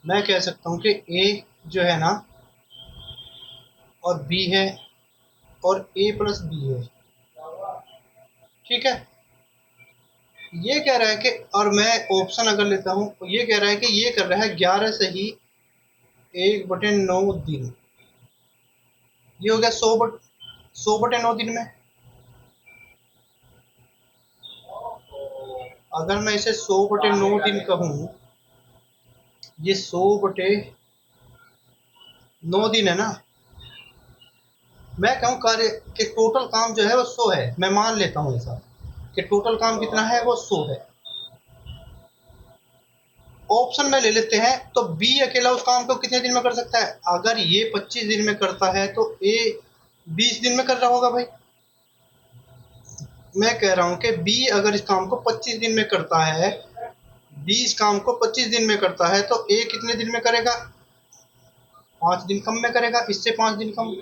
मैं कह सकता हूँ कि ए जो है ना और बी है और ए प्लस बी है, ठीक है। ये कह रहा है कि, और मैं ऑप्शन अगर लेता हूँ तो ये कह रहा है कि ये कर रहा है 11 सही 1/9 दिन। ये हो गया 100/9 दिन में। अगर मैं इसे 100/9 दिन कहूँ, ये 100/9 दिन है ना। मैं कहूँ कार्य कि टोटल काम जो है वो 100 है, मैं मान लेता हूँ ऐसा कि टोटल काम कितना है, वो 100 है। ऑप्शन में ले लेते हैं तो बी अकेला उस काम को कितने दिन में कर सकता है? अगर ये 25 दिन में करता है तो ए 20 दिन में कर रहा होगा भाई। मैं कह रहा हूं कि बी अगर इस काम को 25 दिन में करता है, 20 काम को 25 दिन में करता है, तो ए कितने दिन में करेगा? 5 दिन कम में करेगा, इससे 5 दिन कम,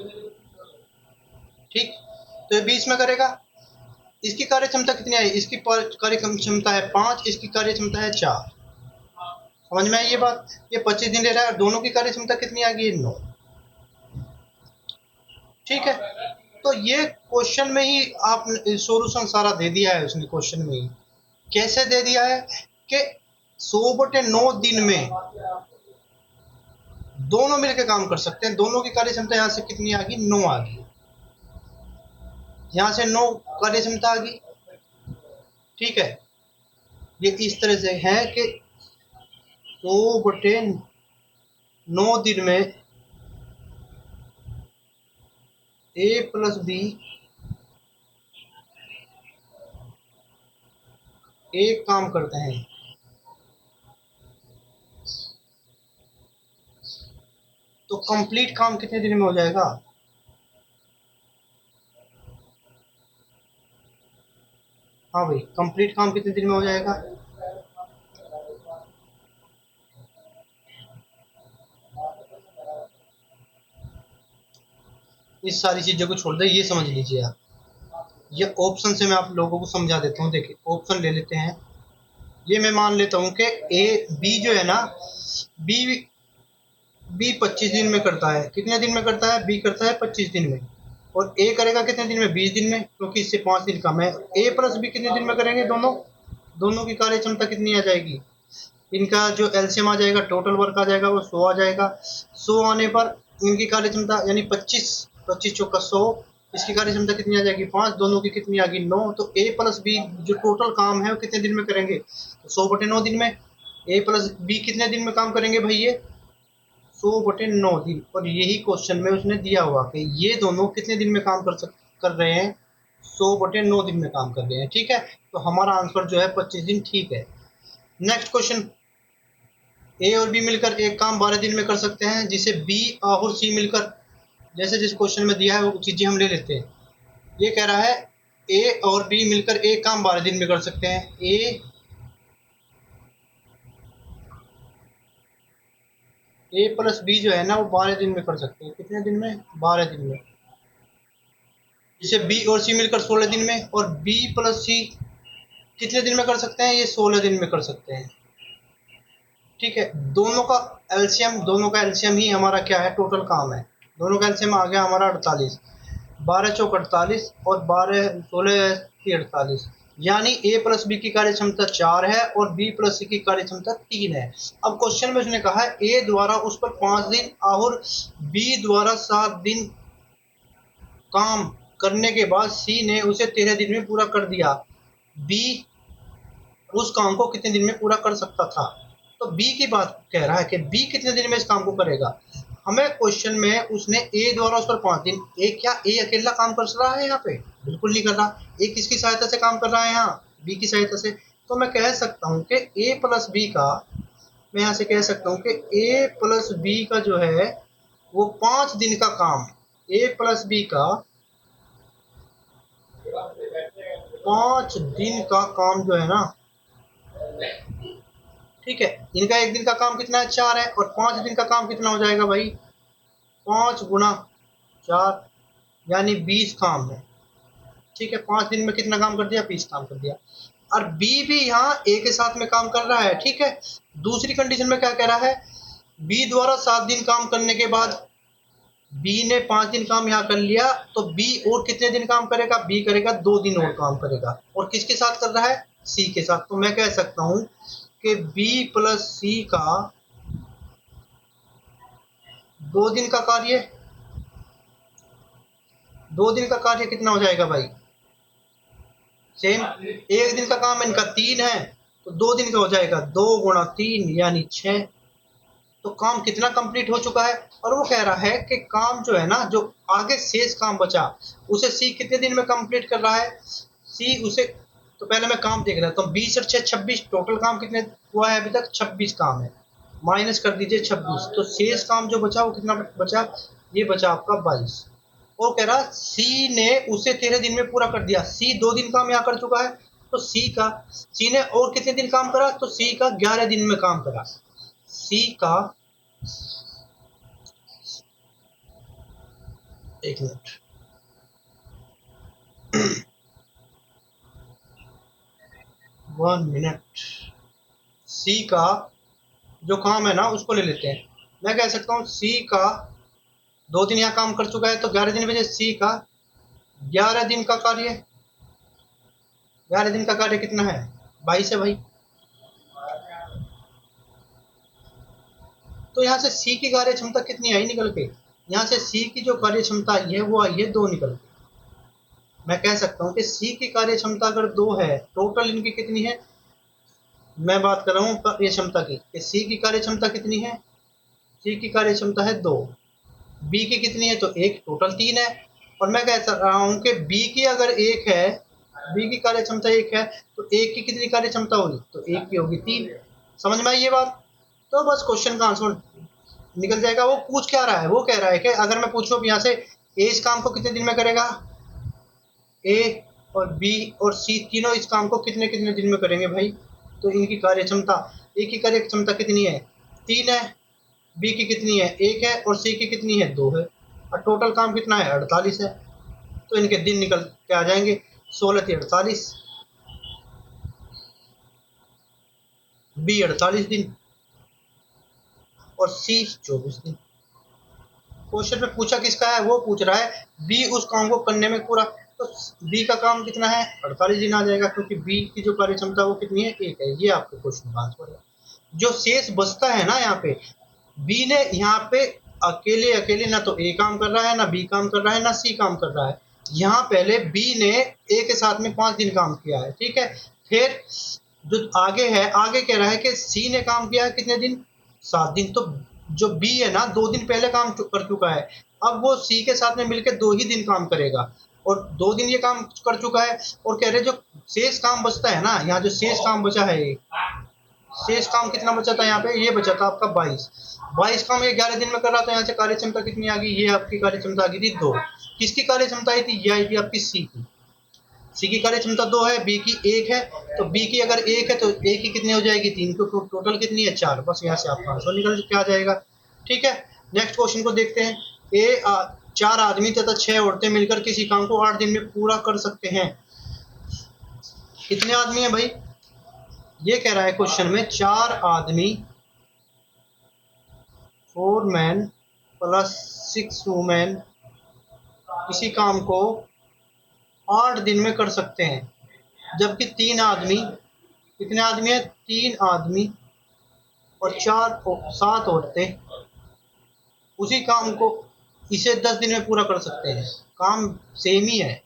ठीक। तो ये 20 में करेगा। इसकी कार्य क्षमता कितनी आई? इसकी कार्य क्षमता है 5, इसकी कार्य क्षमता है 4। समझ में आई ये बात? ये 25 दिन ले रहा है और दोनों की कार्य क्षमता कितनी आ गई? 9, ठीक है। तो ये क्वेश्चन में ही आप सॉल्यूशन सारा दे दिया है उसने क्वेश्चन में ही। कैसे दे दिया है कि 100/9 दिन में दोनों मिलकर काम कर सकते हैं। दोनों की कार्य क्षमता यहाँ से कितनी आ गई? 9 आ गई। यहाँ से 9 कार्य क्षमता आ गई, ठीक है। ये इस तरह से है कि 100/9 दिन में ए प्लस बी एक काम करते हैं। तो कंप्लीट काम कितने दिन में हो जाएगा? हाँ भाई, कंप्लीट काम कितने दिन में हो जाएगा? इस सारी चीजों को छोड़ दे, ये समझ लीजिए आप। ये ऑप्शन से मैं आप लोगों को समझा देता हूँ। देखिए ऑप्शन ले लेते हैं। ये मैं मान लेता हूँ कि ए बी जो है ना, बी बी 25 दिन में करता है। कितने दिन में करता है? बी करता है 25 दिन में। और ए करेगा कितने दिन में? 20 दिन में, क्योंकि इससे 5 दिन कम है। ए प्लस बी कितने दिन में करेंगे? दोनों दोनों की कार्य क्षमता कितनी आ जाएगी? इनका जो एलसीएम आ जाएगा, टोटल वर्क आ जाएगा, वो 100 आ जाएगा। 100 आने पर इनकी कार्य क्षमता यानी 25, 25 चौका 100, इसकी कार्य क्षमता कितनी आ जाएगी? 5। दोनों की कितनी आ गई? 9। तो ए प्लस बी जो टोटल काम है वो कितने दिन में करेंगे? तो 100/9 दिन में। ए प्लस बी कितने दिन में काम करेंगे भाई? ये 100/9 दिन। और यही क्वेश्चन में उसने दिया हुआ कि ये दोनों कितने दिन में काम कर रहे हैं? 100/9 दिन में काम कर रहे हैं, ठीक है। तो हमारा आंसर जो है 25 दिन, ठीक है। Next question. ए और बी मिलकर एक काम 12 दिन में कर सकते हैं, जिसे बी और सी मिलकर, जैसे जिस क्वेश्चन में दिया है वो चीजें हम ले लेते हैं। ये कह रहा है ए और बी मिलकर एक काम 12 दिन में कर सकते हैं। ए प्लस बी जो है ना, वो 12 दिन में कर सकते हैं। कितने दिन में? 12 दिन में। जिसे बी और सी मिलकर 16 दिन में, और बी प्लस सी कितने दिन में कर सकते हैं? ये 16 दिन में कर सकते हैं, ठीक है। दोनों का एलसीएम ही हमारा क्या है? टोटल काम है। दोनों का एलसीएम आ गया हमारा 48। 12 चौक 48 और 12 16 48, यानी ए प्लस बी की कार्य क्षमता 4 है और बी प्लस सी की कार्य क्षमता 3 है। अब क्वेश्चन में उसने कहा है ए द्वारा उस पर 5 दिन और बी द्वारा 7 दिन काम करने के बाद सी ने उसे 13 दिन में पूरा कर दिया। बी उस काम को कितने दिन में पूरा कर सकता था? तो बी की बात कह रहा है कि बी कितने दिन में इस काम को करेगा। हमें क्वेश्चन में उसने ए द्वारा उस पर 5 दिन, ए क्या ए अकेला काम कर रहा है यहाँ पे? बिल्कुल नहीं कर रहा। ए किसकी सहायता से काम कर रहा है? यहाँ बी की सहायता से। तो मैं कह सकता हूँ कि ए प्लस बी का, मैं यहाँ से कह सकता हूँ कि ए प्लस बी का जो है वो 5 दिन का काम, ए प्लस बी का 5 दिन का काम जो है ना, ठीक है। इनका एक दिन का काम कितना है? 4 है। और 5 दिन का काम कितना हो जाएगा भाई? 5 × 4 यानी 20 काम है, ठीक है। 5 दिन में कितना काम कर दिया? 20 काम कर दिया। और बी भी यहाँ ए के साथ में काम कर रहा है, ठीक है। दूसरी कंडीशन में क्या कह रहा है? बी द्वारा 7 दिन काम करने के बाद बी ने 5 दिन काम यहाँ कर लिया, तो बी और कितने दिन काम करेगा? बी करेगा 2 दिन और काम करेगा, और किसके साथ कर रहा है? सी के साथ। तो मैं कह सकता हूं कि बी प्लस सी का 2 दिन का कार्य, 2 दिन का कार्य कितना हो जाएगा भाई? सेम। 1 दिन का काम इनका 3 है, तो 2 दिन का हो जाएगा 2 × 3 यानी 6। तो काम कितना कंप्लीट हो चुका है? और वो कह रहा है कि काम जो है ना, जो आगे शेष काम बचा, उसे सी कितने दिन में कंप्लीट कर रहा है? सी उसे, तो पहले मैं काम देख रहा था, तो 20 और 6 26, टोटल काम कितने हुआ है अभी तक? 26 काम है, माइनस कर दीजिए 26, तो शेष काम जो बचा वो कितना बचा? ये बचा आपका 22। वो कह रहा सी ने उसे 13 दिन में पूरा कर दिया। सी 2 दिन काम यहाँ कर चुका है, तो सी ने और कितने दिन काम करा? तो सी का 11 दिन में काम करा। सी का, एक मिनट, वन मिनट, सी का जो काम है ना उसको ले लेते हैं। मैं कह सकता हूँ सी का 2 दिन यहाँ काम कर चुका है, तो 11 दिन बजे सी का 11 दिन का कार्य, 11 दिन का कार्य कितना है? 22 है भाई। तो यहाँ से सी की कार्य क्षमता कितनी आई निकल के? यहाँ से सी की जो कार्य क्षमता आई है वो आई है 2 निकल के। मैं कह सकता हूँ कि सी की कार्य क्षमता अगर 2 है, टोटल इनकी कितनी है? मैं बात कर रहा हूँ कार्य क्षमता की, कि सी की कार्य क्षमता कितनी है? सी की कार्य क्षमता है 2, बी की कितनी है? तो 1, टोटल 3 है। और मैं कह रहा हूँ कि बी की अगर 1 है, बी की कार्य क्षमता 1 है, तो 1 की कितनी कार्य क्षमता होगी? तो 1 की होगी 3। समझ में आई ये बात? तो बस क्वेश्चन का आंसर निकल जाएगा। वो पूछ क्या रहा है? वो कह रहा है कि अगर मैं पूछूं यहाँ से, ए इस काम को कितने दिन में करेगा? ए और बी और सी तीनों इस काम को कितने कितने दिन में करेंगे भाई? तो इनकी कार्य क्षमता, ए की कार्य क्षमता कितनी है? 3 है, बी की कितनी है? 1 है, और सी की कितनी है? 2 है, और टोटल काम कितना है? 48 है। तो इनके दिन निकल के आ जाएंगे, 16 थी 48, बी 48 दिन और सी 24 दिन। क्वेश्चन में पूछा किसका है? वो पूछ रहा है बी उस काम को करने में पूरा, तो बी का काम कितना है? 48 दिन आ जाएगा, क्योंकि बी की जो कार्य क्षमता वो कितनी है? 1 है। ये आपके क्वेश्चन का आंसर है। जो शेष बचता है ना यहाँ पे, बी ने यहाँ पे अकेले अकेले ना तो ए काम कर रहा है, ना बी काम कर रहा है, ना सी काम कर रहा है। यहाँ पहले बी ने ए के साथ में 5 दिन काम किया है, ठीक है। फिर जो आगे है, आगे कह रहा है कि सी ने काम किया है कितने दिन? 7 दिन। तो जो बी है ना 2 दिन पहले काम कर चुका है, अब वो सी के साथ में मिलकर 2 ही दिन काम करेगा, और 2 दिन ये काम कर चुका है। और कह रहे जो शेष काम बचता है ना, यहाँ जो शेष काम बचा है, शेष काम कितना बचा था यहाँ पे? ये बचा था आपका 22। 22 काम ये 11 दिन में कर रहा था। यहाँ से कार्य क्षमता कितनी आ गई? ये आपकी कार्य क्षमता आ गई थी 2। किसकी कार्य क्षमता आई थी? ये आई थी आपकी सी की। सी की कार्य क्षमता 2 है, बी की 1 है। तो बी की अगर 1 है तो ए की कितनी हो जाएगी? 3। तो टोटल कितनी है? 4। बस यहाँ से आपका आंसर निकल के आ जाएगा। ठीक है, नेक्स्ट क्वेश्चन को देखते हैं। 4 आदमी तथा 6 औरतें मिलकर किसी काम को 8 दिन में पूरा कर सकते हैं। कितने आदमी है भाई? ये कह रहा है क्वेश्चन में 4 आदमी, 4 मैन प्लस 6 वुमेन किसी काम को 8 दिन में कर सकते हैं, जबकि 3 आदमी, कितने आदमी है? 3 आदमी और 7 औरतें उसी काम को इसे 10 दिन में पूरा कर सकते हैं। काम सेम ही है,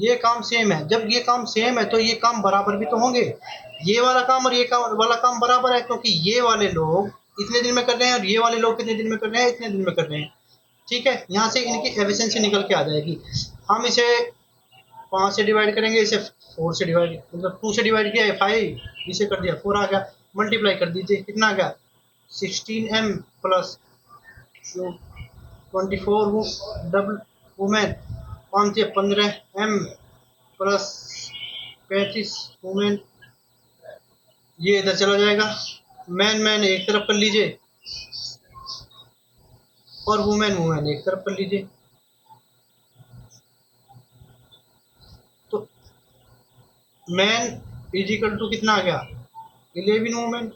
ये काम सेम है। जब ये काम सेम है तो ये काम बराबर भी तो होंगे। ये वाला काम और ये काम वाला काम बराबर है, क्योंकि ये वाले लोग इतने दिन में कर रहे हैं और ये वाले लोग कितने दिन में कर रहे हैं? इतने दिन में कर रहे हैं। ठीक है, यहाँ से इनकी एफिशिएंसी निकल के आ जाएगी। हम इसे 5 से डिवाइड करेंगे, इसे 4 से डिवाइड, मतलब 2 से डिवाइड किया है 5, इसे कर दिया 4 आ गया। मल्टीप्लाई कर दीजिए, कितना आ गया? 16m प्लस 24 डबल वुमेन, 5 से 15m प्लस 35 वुमेन। ये इधर चला जाएगा, मैन मैन एक तरफ कर लीजिए और वुमेन वुमेन एक तरफ कर लीजिए। तो मैन इजिकल टू कितना आ गया? 11 वुमेन।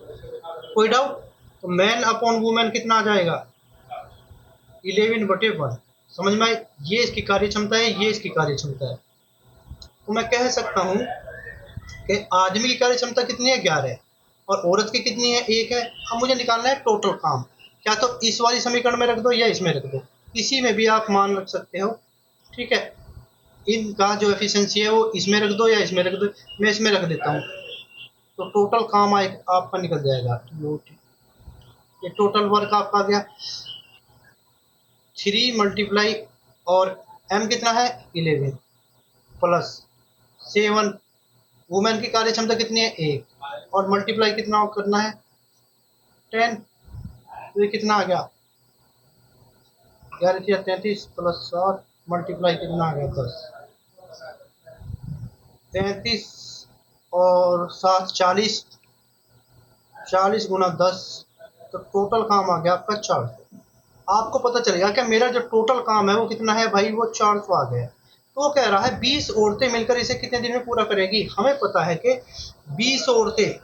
कोई डाउट? तो मैन अपॉन वुमेन कितना आ जाएगा 11/1। समझ में आई? ये इसकी कार्य क्षमता है, ये इसकी कार्य क्षमता है। तो मैं कह सकता हूँ कि आदमी की कार्य क्षमता कितनी है 11 और औरत की कितनी है 1 है। अब मुझे निकालना है टोटल काम। क्या तो इस वाली समीकरण में रख दो या इसमें रख दो, किसी में भी आप मान रख सकते हो। ठीक है, इनका जो एफिशिएंसी है वो इसमें रख दो या इसमें रख दो। मैं इसमें रख देता हूँ तो टोटल काम आपका निकल जाएगा। ये टोटल वर्क आपका आ गया 3 मल्टीप्लाई और m कितना है 11 प्लस 7। वुमेन की कार्य क्षमता कितनी है 1 और मल्टीप्लाई कितना करना है 10। तो ये कितना आ गया 11 33 प्लस 7 मल्टीप्लाई कितना आ गया 10। 33 और 7 40, 40 गुना 10, तो टोटल काम आ गया आपका 400। आपको पता चलेगा कि मेरा जो टोटल काम है वो कितना है भाई, वो 400 आ गया। तो वो कह रहा है 20 औरतें मिलकर इसे कितने दिन में पूरा करेगी। हमें पता है कि 20 औरतें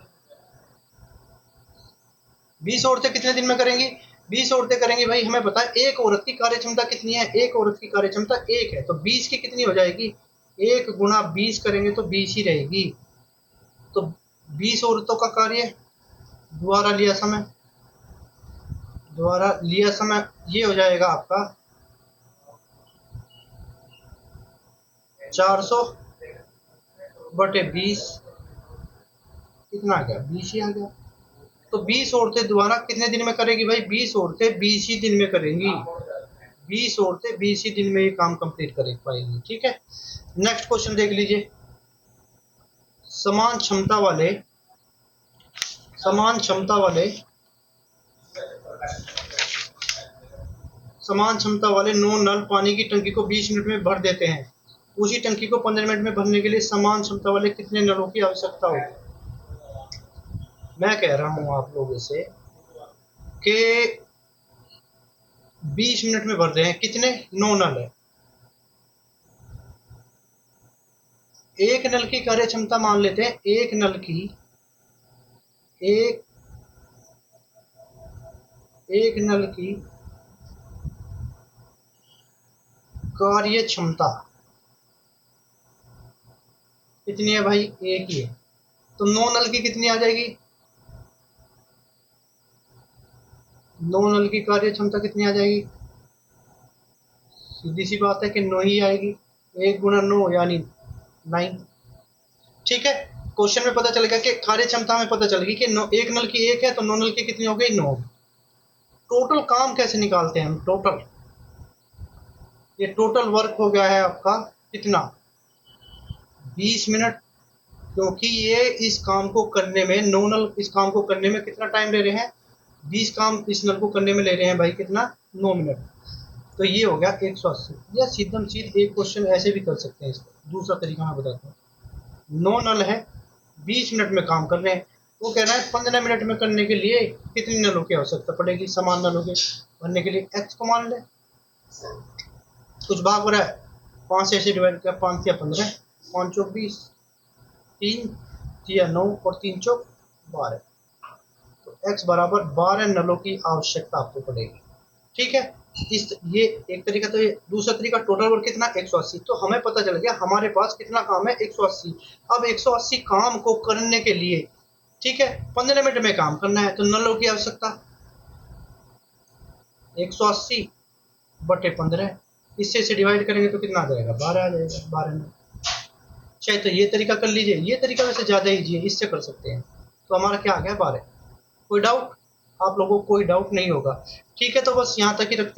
कितने दिन में करेंगी, 20 औरतें करेंगी भाई। हमें पता है एक औरत की कार्य क्षमता कितनी है, एक औरत की कार्य क्षमता 1 है, तो 20 की कितनी हो जाएगी 1 गुना 20 करेंगे तो 20 ही रहेगी। तो 20 औरतों का कार्य द्वारा लिया समय ये हो जाएगा आपका 400/20 कितना आ गया 20 ही आ गया। तो 20 औरतें द्वारा कितने दिन में करेगी भाई, 20 औरतें 20 ही दिन में करेंगी। 20 औरतें 20 ही दिन में ये काम कंप्लीट कर पाएंगी। ठीक है, नेक्स्ट क्वेश्चन देख लीजिए। समान क्षमता वाले 9 नल पानी की टंकी को 20 मिनट में भर देते हैं। उसी टंकी को 15 मिनट में भरने के लिए समान क्षमता वाले कितने नलों की आवश्यकता होगी। मैं कह रहा हूं आप लोगों से कि 20 मिनट में भर रहे हैं, कितने 9 नल है। एक नल की कार्य क्षमता मान लेते हैं, एक नल की कार्य क्षमता कितनी है भाई, 1 ही है। तो 9 नल की कितनी आ जाएगी, 9 नल की कार्य क्षमता कितनी आ जाएगी, सीधी सी बात है कि 9 ही आएगी। 1 गुना 9 यानी 9। ठीक है, क्वेश्चन में पता चलेगा कि कार्य क्षमता में पता चलेगी कि एक नल की 1 है तो 9 नल की कितनी हो गई 9। टोटल काम कैसे निकालते हैं हम, टोटल ये टोटल वर्क हो गया है आपका कितना 20 मिनट, क्योंकि ये इस काम को करने में 9 नल इस काम को करने में कितना टाइम ले रहे हैं, 20 काम इस नल को करने में ले रहे हैं भाई कितना 9 मिनट। तो ये हो गया 180। या सीधम सीध एक क्वेश्चन ऐसे भी कर सकते हैं। इसको दूसरा तरीका मैं बताता हूँ। 9 नल है, 20 मिनट में काम कर रहे हैं, वो कह रहा है 15 मिनट में करने के लिए कितनी नलों की आवश्यकता पड़ेगी, समान नलों के भरने के लिए। एक्स को मान ले, कुछ भाग हो रहा है 5 से ऐसे डिवाइड किया, 5 या 15, 5 चौक 20, 3 या 9 और 3 चौक 12। तो x बराबर 12 नलों की आवश्यकता आपको पड़ेगी। ठीक है, ये एक तरीका। तो ये दूसरा तरीका टोटल वर्क कितना 180। तो हमें पता चल गया हमारे पास कितना काम है 180। अब 180 काम को करने के लिए ठीक है 15 मिनट में काम करना है, तो नलों की आवश्यकता 180/15, इससे डिवाइड करेंगे तो कितना आ जाएगा 12 आ जाएगा, 12 में। चाहे तो ये तरीका कर लीजिए, ये तरीका वैसे ज़्यादा ईजी है, इससे कर सकते हैं। तो हमारा क्या आ गया 12। कोई डाउट, आप लोगों को कोई डाउट नहीं होगा। ठीक है, तो बस यहाँ तक ही रखते हैं।